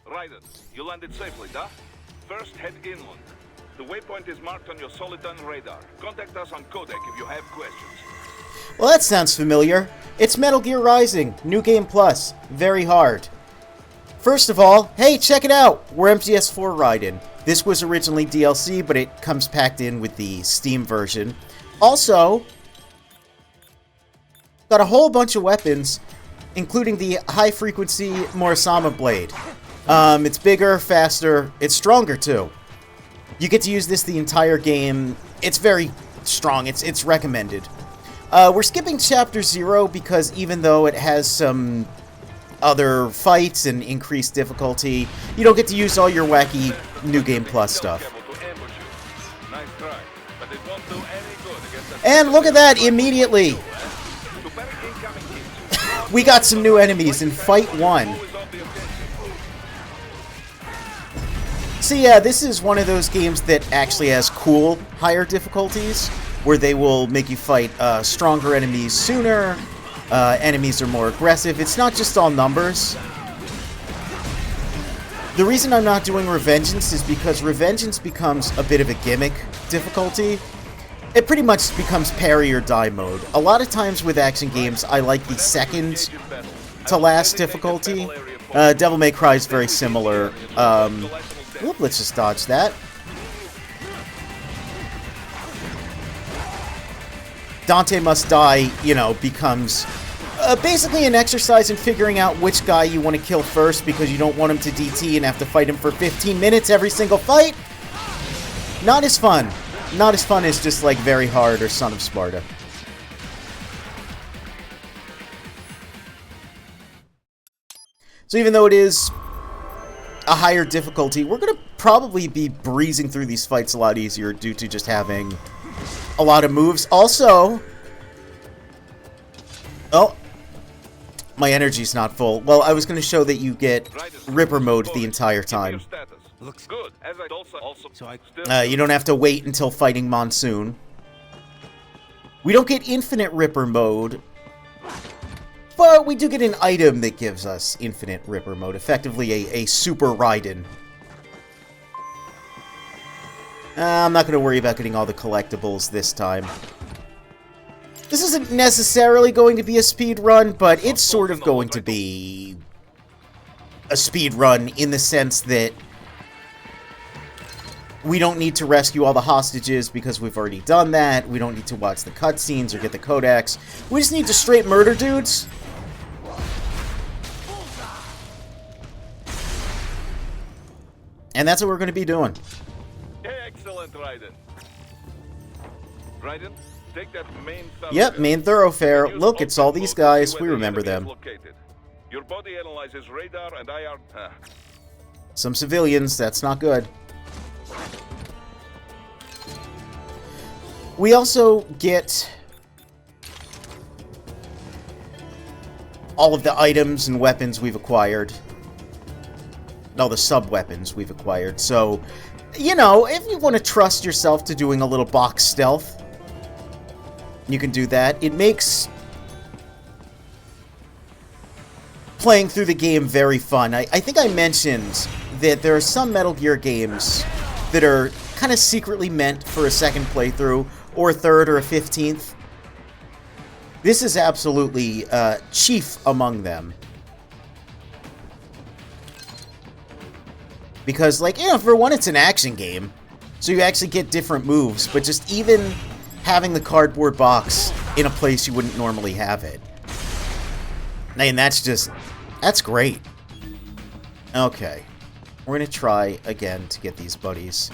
Raiden, you landed safely, da? First, head inland. The waypoint is marked on your Soliton radar. Contact us on Codec if you have questions. Well, that sounds familiar. It's Metal Gear Rising, New Game Plus. Very hard. First of all, hey, check it out! We're MGS4 Raiden. This was originally DLC, but it comes packed in with the Steam version. Also, got a whole bunch of weapons, including the high-frequency Morisama blade. It's bigger, faster, it's stronger too. You get to use this the entire game. It's very strong, it's recommended. We're skipping Chapter 0 because even though it has some other fights and increased difficulty, you don't get to use all your wacky New Game Plus stuff. And look at that, immediately! We got some new enemies in Fight 1. So yeah, this is one of those games that actually has cool, higher difficulties, where they will make you fight stronger enemies sooner, enemies are more aggressive. It's not just all numbers. The reason I'm not doing Revengeance is because Revengeance becomes a bit of a gimmick difficulty. It pretty much becomes parry or die mode. A lot of times with action games, I like the second to last difficulty. Devil May Cry is very similar. Whoop, let's just dodge that. Dante Must Die, you know, becomes basically an exercise in figuring out which guy you want to kill first because you don't want him to DT and have to fight him for 15 minutes every single fight. Not as fun. Not as fun as just like Very Hard or Son of Sparta. So even though it is a higher difficulty, we're going to probably be breezing through these fights a lot easier due to just having a lot of moves. Also, oh, my energy's not full. Well, I was going to show that you get Ripper mode the entire time. Looks good. You don't have to wait until fighting Monsoon. We don't get infinite Ripper mode, but we do get an item that gives us infinite Ripper mode. Effectively a Super Raiden. I'm not going to worry about getting all the collectibles this time. This isn't necessarily going to be a speed run, but it's sort of going to be a speed run in the sense that we don't need to rescue all the hostages because we've already done that. We don't need to watch the cutscenes or get the codex. We just need to straight murder dudes. And that's what we're going to be doing. Excellent, Raiden. Raiden, take that main thoroughfare. Yep, main thoroughfare. Look, it's all these guys. We remember them. Your body analyzes radar and IR. Some civilians. That's not good. We also get all of the items and weapons we've acquired. All the sub-weapons we've acquired. So, you know, if you want to trust yourself to doing a little box stealth, you can do that. It makes playing through the game very fun. I think I mentioned that there are some Metal Gear games that are kind of secretly meant for a second playthrough, or a third, or a 15th. This is absolutely chief among them. Because, like, you know, for one, it's an action game, so you actually get different moves, but just even having the cardboard box in a place you wouldn't normally have it. And that's great. Okay. We're gonna try again to get these buddies.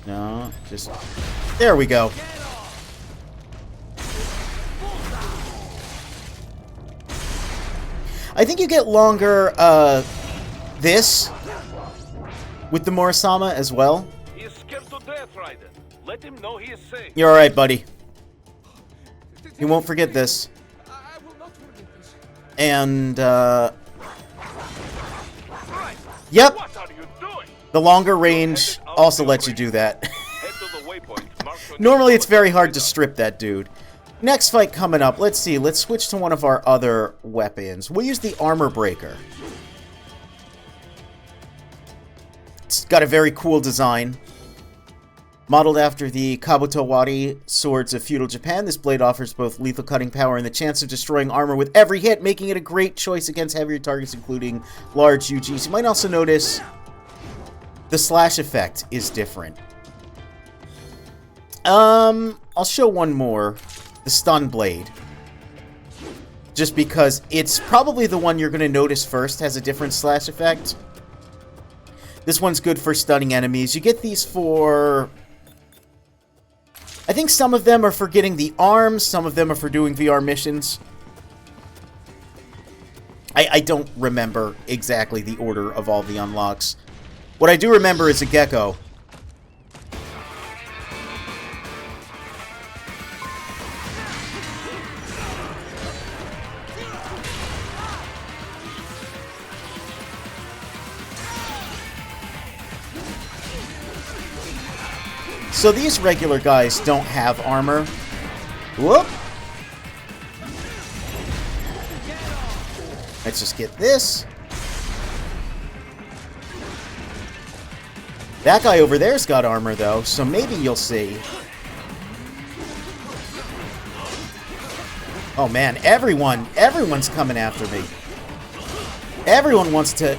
No, just... There we go. I think you get longer, this, with the Morisama as well. He is scared to death, Raiden. Let him know he is safe. You're alright, buddy. He won't forget this. And, yep. The longer range also lets you do that. Normally it's very hard to strip that dude. Next fight coming up. Let's see. Let's switch to one of our other weapons. We'll use the Armor Breaker. It's got a very cool design. Modeled after the Kabutowari swords of feudal Japan, this blade offers both lethal cutting power and the chance of destroying armor with every hit, making it a great choice against heavier targets, including large UGs. You might also notice the slash effect is different. I'll show one more. The stun blade. Just because it's probably the one you're going to notice first has a different slash effect. This one's good for stunning enemies. You get these for... I think some of them are for getting the arms, some of them are for doing VR missions. I don't remember exactly the order of all the unlocks. What I do remember is a gecko. So these regular guys don't have armor. Whoop! Let's just get this. That guy over there's got armor, though, so maybe you'll see. Oh, man, everyone's coming after me. Everyone wants to...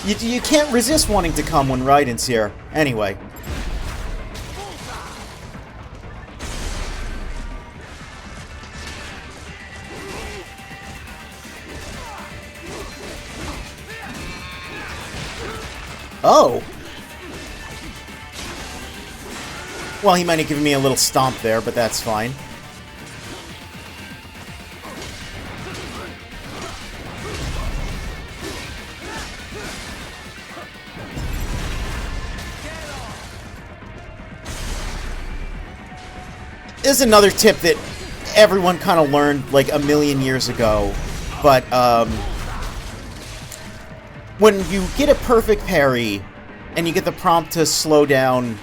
You can't resist wanting to come when Raiden's here. Anyway. Oh! Well, he might have given me a little stomp there, but that's fine. This is another tip that everyone kind of learned like a million years ago, but when you get a perfect parry and you get the prompt to slow down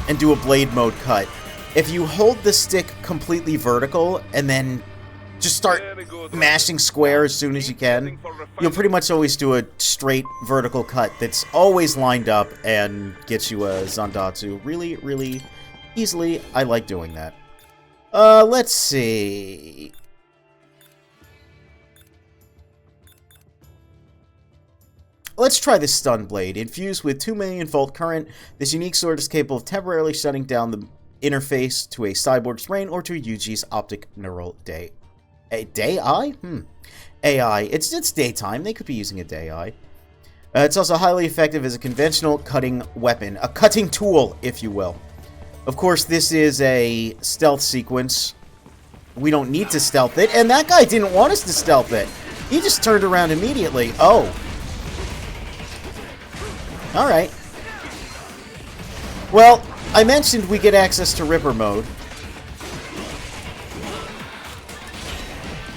and do a blade mode cut, if you hold the stick completely vertical and then just start mashing square as soon as you can, you'll pretty much always do a straight vertical cut that's always lined up and gets you a Zandatsu really, really easily. I like doing that. Let's see. Let's try this stun blade. Infused with 2 million volt current, this unique sword is capable of temporarily shutting down the interface to a cyborg's brain or to a UG's optic neural day. A day eye? AI. It's daytime. They could be using a day eye. It's also highly effective as a conventional cutting weapon. A cutting tool, if you will. Of course, this is a stealth sequence. We don't need to stealth it, and that guy didn't want us to stealth it. He just turned around immediately. Oh. Alright. Well, I mentioned we get access to Ripper mode.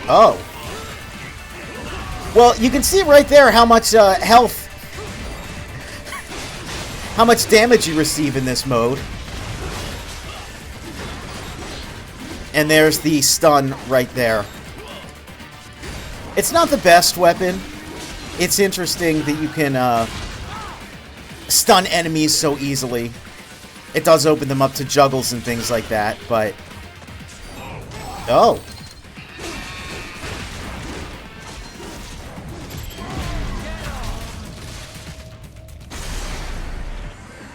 Oh. Well, you can see right there how much health, how much damage you receive in this mode. And there's the stun right there. It's not the best weapon. It's interesting that you can stun enemies so easily. It does open them up to juggles and things like that, but... Oh.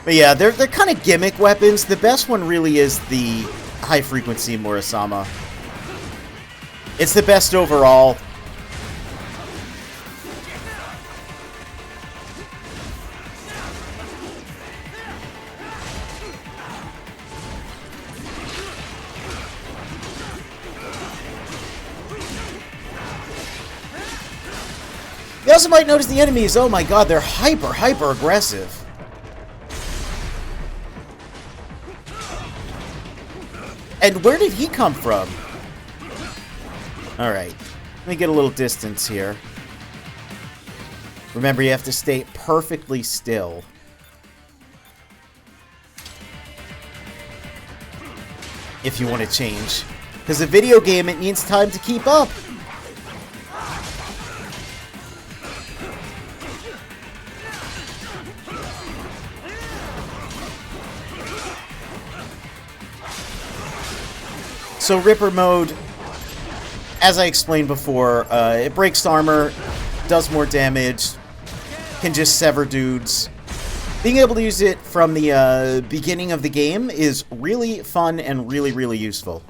But yeah, they're kind of gimmick weapons. The best one really is the high-frequency Murasama. It's the best overall. You also might notice the enemies, oh my god, they're hyper aggressive. And where did he come from? Alright, let me get a little distance here. Remember, you have to stay perfectly still. if you want to change. Because a video game, it needs time to keep up. So Ripper mode, as I explained before, it breaks armor, does more damage, can just sever dudes. Being able to use it from the beginning of the game is really fun and really, really useful.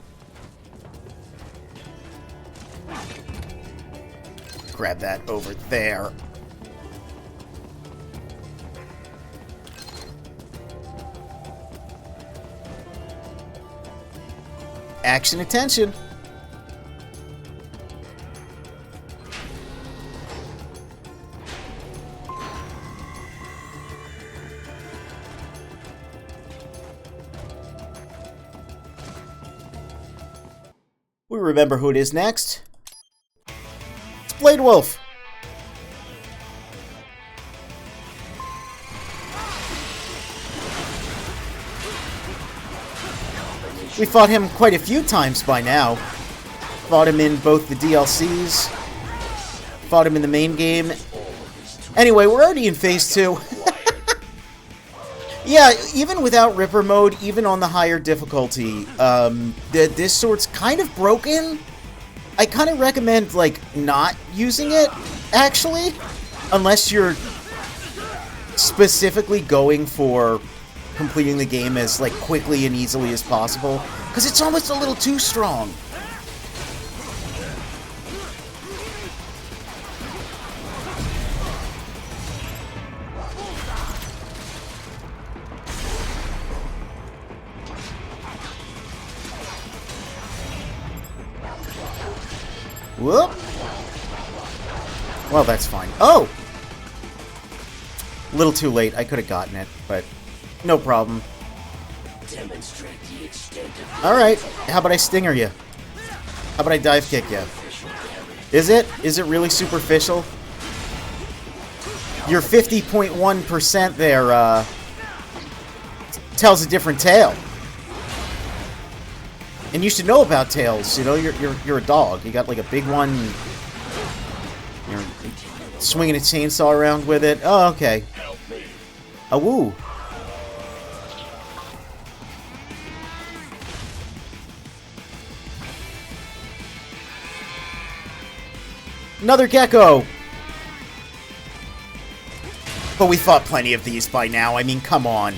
Grab that over there. Action attention. We remember who it is next. It's Blade Wolf. We fought him quite a few times by now. Fought him in both the DLCs. Fought him in the main game. Anyway, we're already in Phase 2. Yeah, even without Ripper mode, even on the higher difficulty, this sword's kind of broken. I kind of recommend, like, not using it, actually. Unless you're specifically going for completing the game as, like, quickly and easily as possible. Because it's almost a little too strong. Whoop. Well, that's fine. Oh! A little too late. I could have gotten it, but no problem. Alright, how about I stinger you? How about I dive kick you? Is it? Is it really superficial? Your 50.1% there, tells a different tale. And you should know about tails, you know, you're a dog. You got like a big one. You're swinging a chainsaw around with it. Oh, okay. A woo. Another gecko! But we fought plenty of these by now. I mean, come on.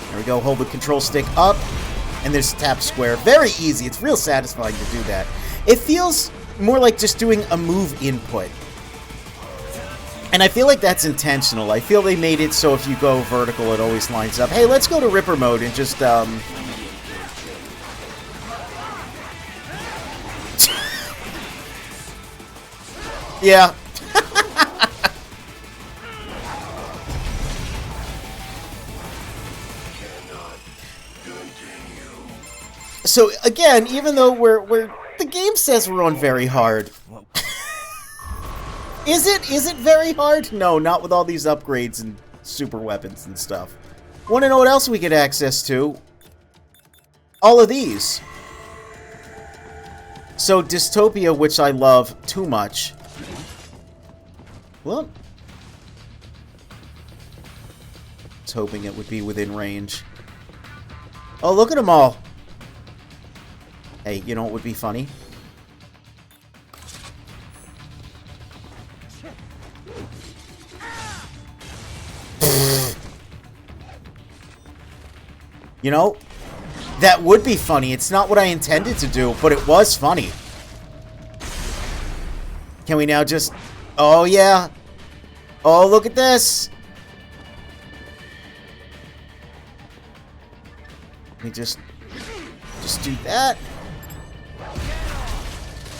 There we go. Hold the control stick up, and there's tap square. Very easy. It's real satisfying to do that. It feels more like just doing a move input. And I feel like that's intentional. I feel they made it so if you go vertical, it always lines up. Hey, let's go to Ripper mode and just, yeah. So, again, even though the game says we're on very hard. Is it very hard? No, not with all these upgrades and super weapons and stuff. Want to know what else we get access to? All of these. So, Dystopia, which I love too much. Well, I was hoping it would be within range. Oh, look at them all. Hey, you know what would be funny? You know? That would be funny. It's not what I intended to do, but it was funny. Can we now just... Oh, yeah. Oh, look at this. Let me just do that.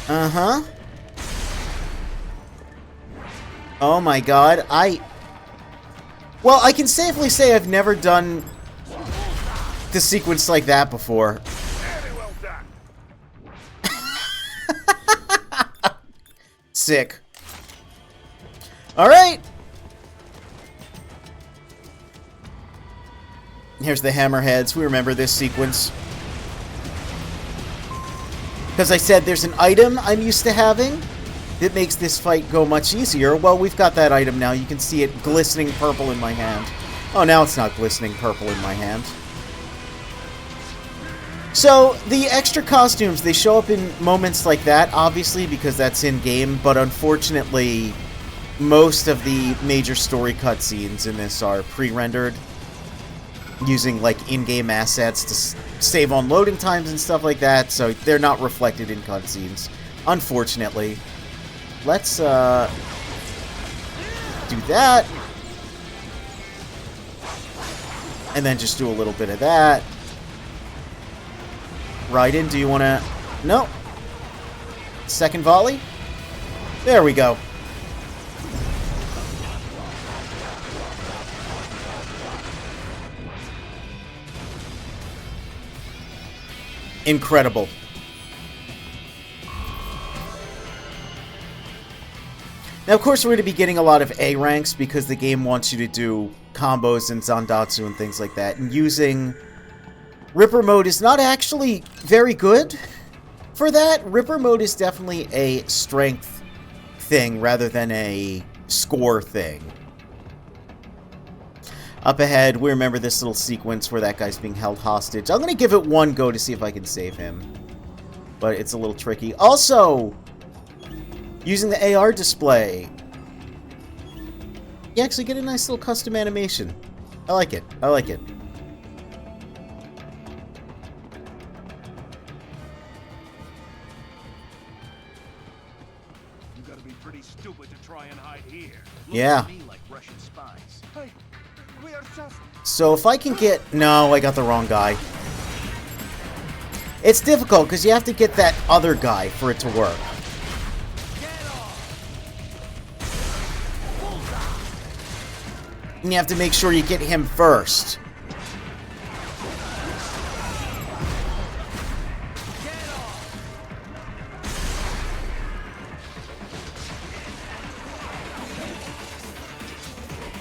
Uh-huh. Oh my god, well, I can safely say I've never done the sequence like that before. Sick. Alright! Here's the hammerheads. We remember this sequence. Because I said there's an item I'm used to having that makes this fight go much easier. Well, we've got that item now. You can see it glistening purple in my hand. Oh, now it's not glistening purple in my hand. So, the extra costumes, they show up in moments like that, obviously, because that's in-game, but unfortunately, most of the major story cutscenes in this are pre-rendered, using, like, in-game assets to save on loading times and stuff like that, so they're not reflected in cutscenes, unfortunately. Let's, do that. And then just do a little bit of that. Raiden, do you want to... No. Second volley? There we go. Incredible. Now, of course, we're going to be getting a lot of A ranks because the game wants you to do combos and Zandatsu and things like that. And using Ripper mode is not actually very good for that. Ripper mode is definitely a strength thing rather than a score thing. Up ahead, we remember this little sequence where that guy's being held hostage. I'm going to give it one go to see if I can save him. But it's a little tricky. Also, using the AR display, you actually get a nice little custom animation. I like it. I like it. You gotta be pretty stupid to try and hide here. Yeah. Look at me like Russian spies. Hey, we are just... So if I can get... No, I got the wrong guy. It's difficult because you have to get that other guy for it to work. And you have to make sure you get him first.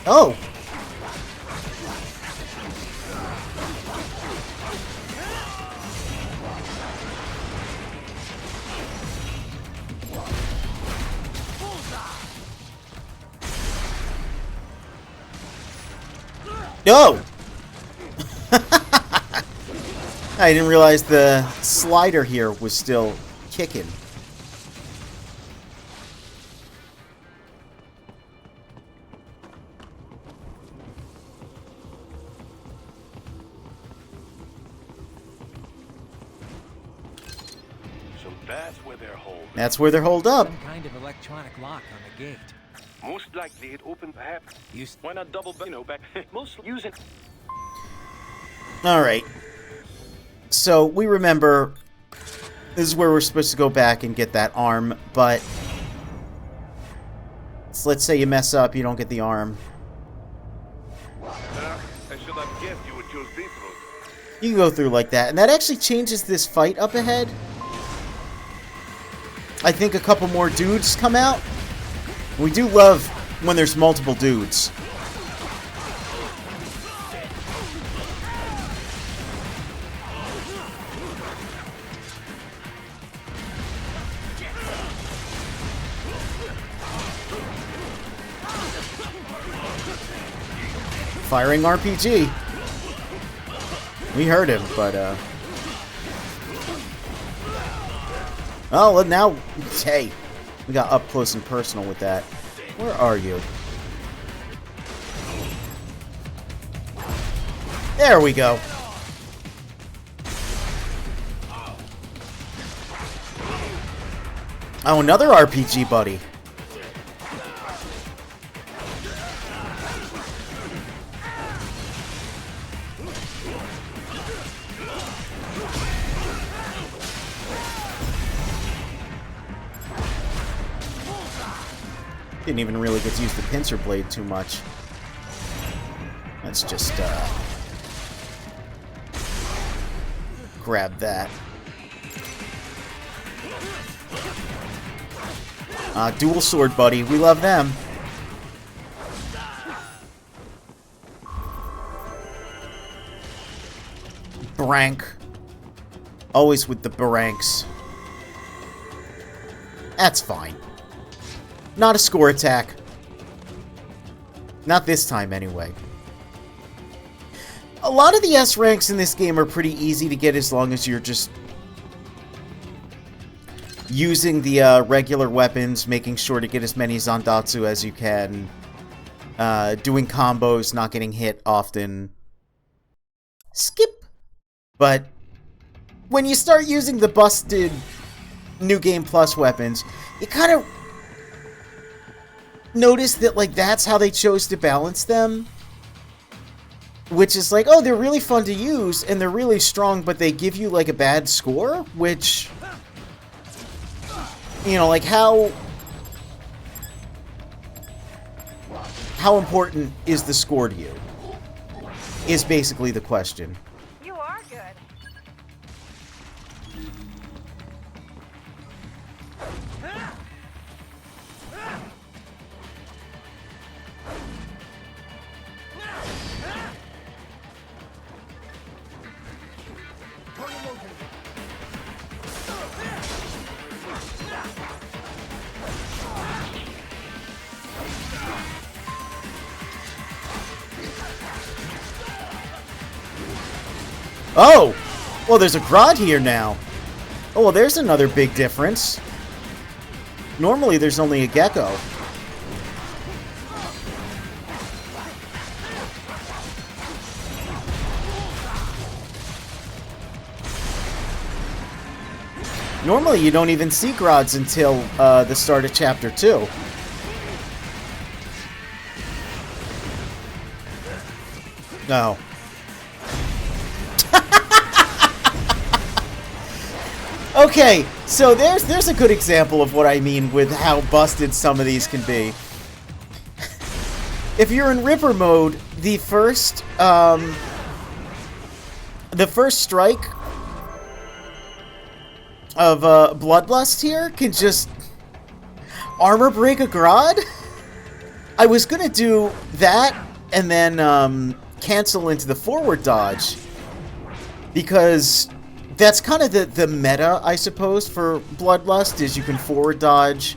Oh! No! I didn't realize the slider here was still kicking. So that's where they're holding. That's where they're holed up. Some kind of electronic lock on the gate. Most likely it opened perhaps. Why not double, back? Most using. Alright. So, we remember this is where we're supposed to go back and get that arm, but so let's say you mess up, you don't get the arm. I should have guessed you would choose this route. You can go through like that, and that actually changes this fight up ahead. I think a couple more dudes come out. We do love when there's multiple dudes. Firing RPG. We heard him, but oh, well, now, hey, we got up close and personal with that. Where are you? There we go. Oh, another RPG buddy. Didn't even really get to use the pincer blade too much. Let's just grab that. Dual sword buddy. We love them. Brank. Always with the baranks. That's fine. Not a score attack. Not this time, anyway. A lot of the S ranks in this game are pretty easy to get as long as you're just using the regular weapons, making sure to get as many Zandatsu as you can, doing combos, not getting hit often. Skip. But when you start using the busted New Game Plus weapons, you kind of notice that, like, that's how they chose to balance them. Which is like, oh, they're really fun to use, and they're really strong, but they give you, like, a bad score? Which, you know, like, how important is the score to you? Is basically the question. You are good. Oh! Well, there's a Grodd here now. Oh, well, there's another big difference. Normally, there's only a Gecko. Normally, you don't even see Grodds until the start of Chapter 2. No. Okay, so there's a good example of what I mean with how busted some of these can be. If you're in Ripper mode, the first strike of Bloodlust here can just armor break a Grodd. I was gonna do that and then cancel into the forward dodge, because that's kind of the meta, I suppose, for Bloodlust, is you can forward dodge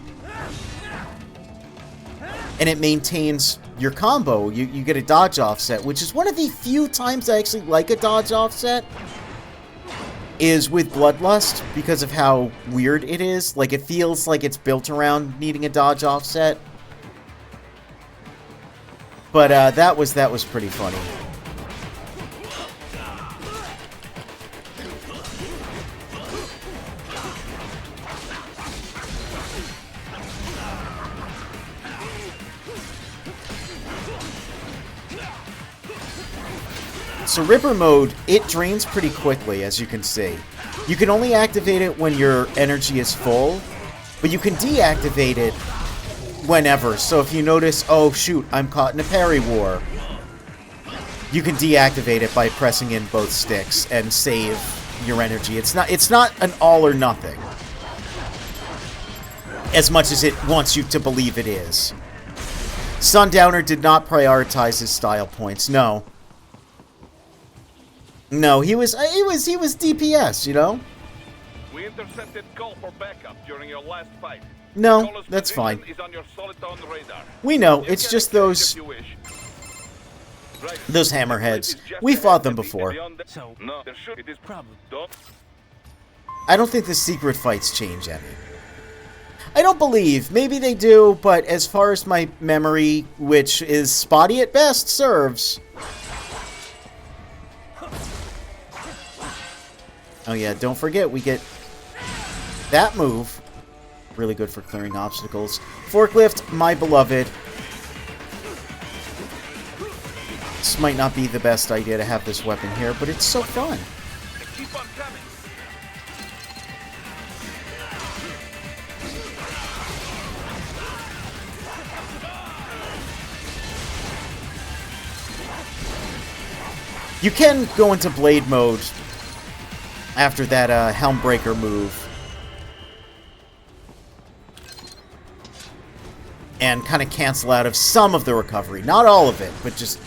and it maintains your combo. You get a dodge offset, which is one of the few times I actually like a dodge offset, is with Bloodlust, because of how weird it is. Like, it feels like it's built around needing a dodge offset. But that was pretty funny. So Ripper mode, it drains pretty quickly, as you can see. You can only activate it when your energy is full, but you can deactivate it whenever. So if you notice, oh shoot, I'm caught in a parry war, you can deactivate it by pressing in both sticks and save your energy. It's not an all or nothing, as much as it wants you to believe it is. Sundowner did not prioritize his style points. No. No, he was DPS, you know? We intercepted call for backup during your last fight. No, that's fine. Is on your Soliton radar. We know, You it's can just engage those if you wish. Right. those hammerheads. We fought them before. So, No, there should. It is probably. Don't. I don't think the secret fights change any. I don't believe. Maybe they do, but as far as my memory, which is spotty at best, serves. Oh yeah, don't forget, we get that move. Really good for clearing obstacles. Forklift, my beloved. This might not be the best idea to have this weapon here, but it's so fun. Keep on coming. You can go into blade mode after that Helmbreaker move. and kind of cancel out of some of the recovery. Not all of it, but just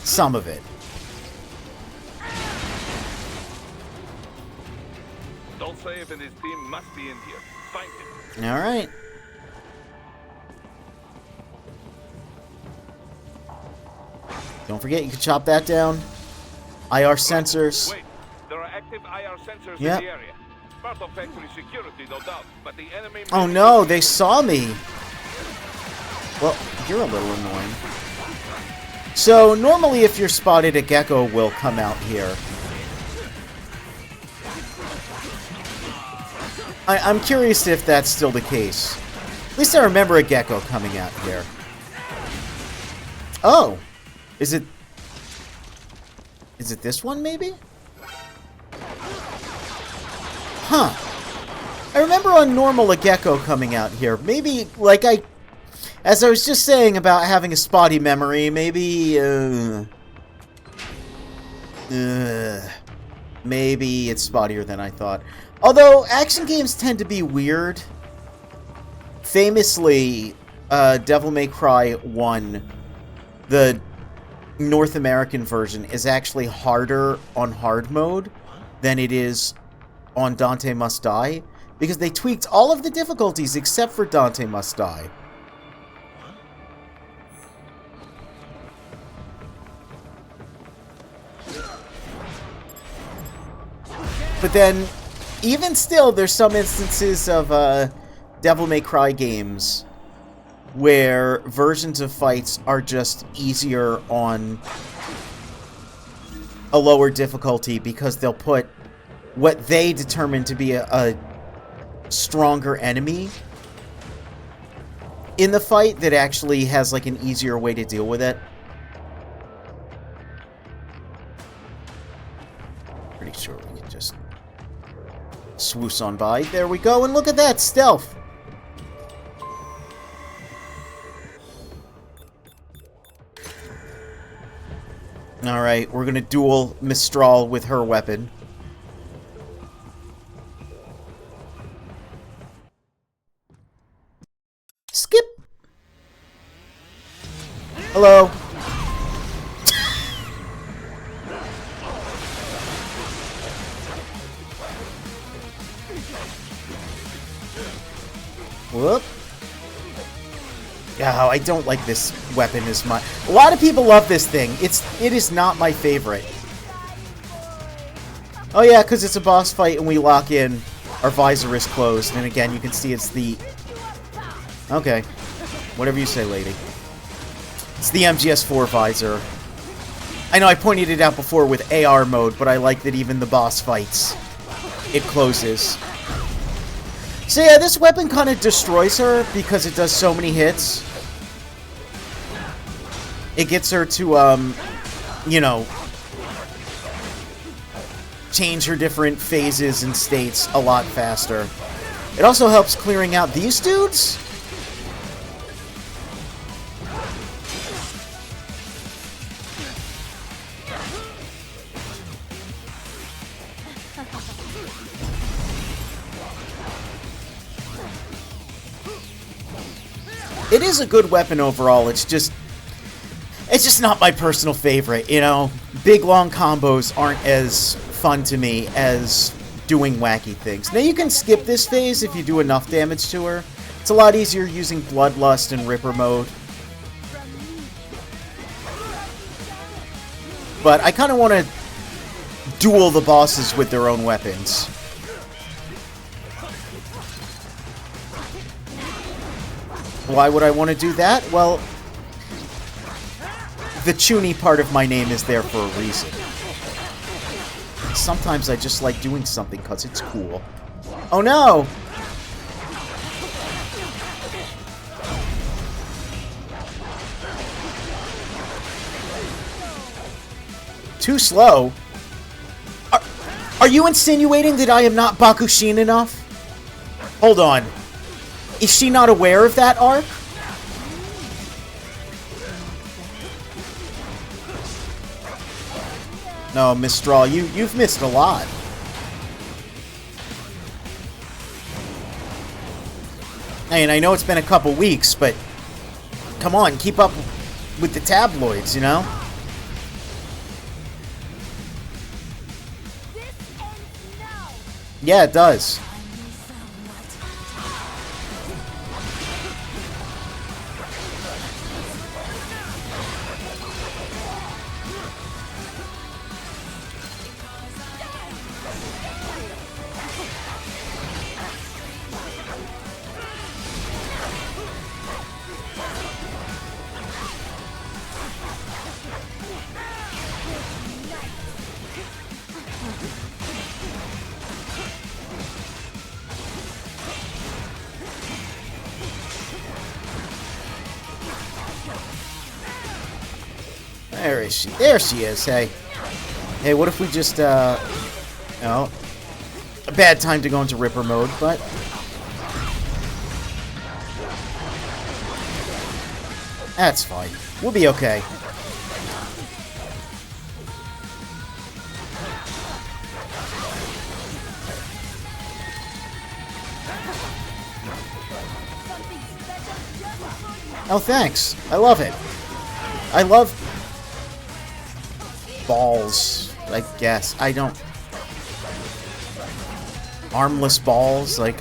some of it. Dolcev and his team must be in here. Find him. All right. Don't forget, you can chop that down. IR sensors. Wait, there are active IR sensors Yep. in the area. Part of factory security, no doubt, but the enemy... Oh no, they saw me. Well, you're a little annoying. So, normally if you're spotted, a gecko will come out here. I'm curious if that's still the case. At least I remember a gecko coming out here. Oh! Is it this one, maybe? Huh. I remember on normal a gecko coming out here. Maybe, like as I was just saying about having a spotty memory, maybe, maybe it's spottier than I thought. Although, action games tend to be weird. Famously, Devil May Cry 1, the North American version, is actually harder on hard mode than it is on Dante Must Die, because they tweaked all of the difficulties except for Dante Must Die. But then, even still, there's some instances of Devil May Cry games where versions of fights are just easier on a lower difficulty because they'll put what they determine to be a stronger enemy in the fight that actually has like an easier way to deal with it. Pretty sure we can just swoosh on by. There we go, and look at that, stealth. Alright, we're gonna duel Mistral with her weapon. Skip! Hello. Whoop. Yeah, I don't like this weapon as much. A lot of people love this thing. It is not my favorite. Oh yeah, because it's a boss fight and we lock in. Our visor is closed, and again, you can see it's the... Okay. Whatever you say, lady. It's the MGS4 visor. I know I pointed it out before with AR mode, but I like that even the boss fights, it closes. So yeah, this weapon kind of destroys her because it does so many hits. It gets her to, you know, change her different phases and states a lot faster. It also helps clearing out these dudes. It is a good weapon overall, it's just not my personal favorite, you know? Big, long combos aren't as fun to me as doing wacky things. Now, you can skip this phase if you do enough damage to her. It's a lot easier using Bloodlust and Ripper mode. But I kind of want to duel the bosses with their own weapons. Why would I want to do that? Well, the Chuny part of my name is there for a reason. Sometimes I just like doing something because it's cool. Oh no! Too slow? Are you insinuating that I am not Bakushin enough? Hold on. Is she not aware of that arc? No, Mistral, you've missed a lot. I mean, I know it's been a couple weeks, but Come on, keep up with the tabloids, you know? This ends now. Yeah, it does. Where is she? There she is. Hey. Hey, what if we just, no. A bad time to go into Ripper mode, but... That's fine. We'll be okay. Oh, thanks. I love it. I love... balls, I guess. I don't... Armless balls, like...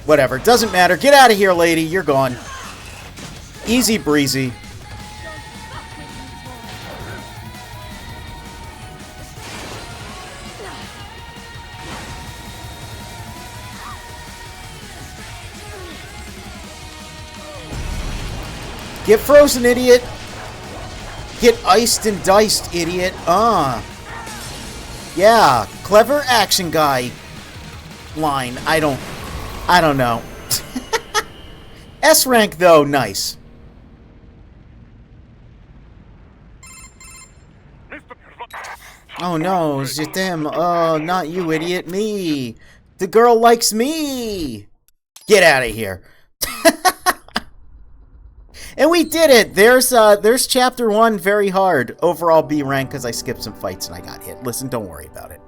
Whatever. Doesn't matter. Get out of here, lady. You're gone. Easy breezy. Get frozen, idiot. Get iced and diced, idiot. Yeah, clever action guy line. I don't know. S rank though, nice. Oh no, c'est them. Oh, not you, idiot. Me. The girl likes me. Get out of here. And we did it! There's chapter 1, very hard. Overall B rank because I skipped some fights and I got hit. Listen, don't worry about it.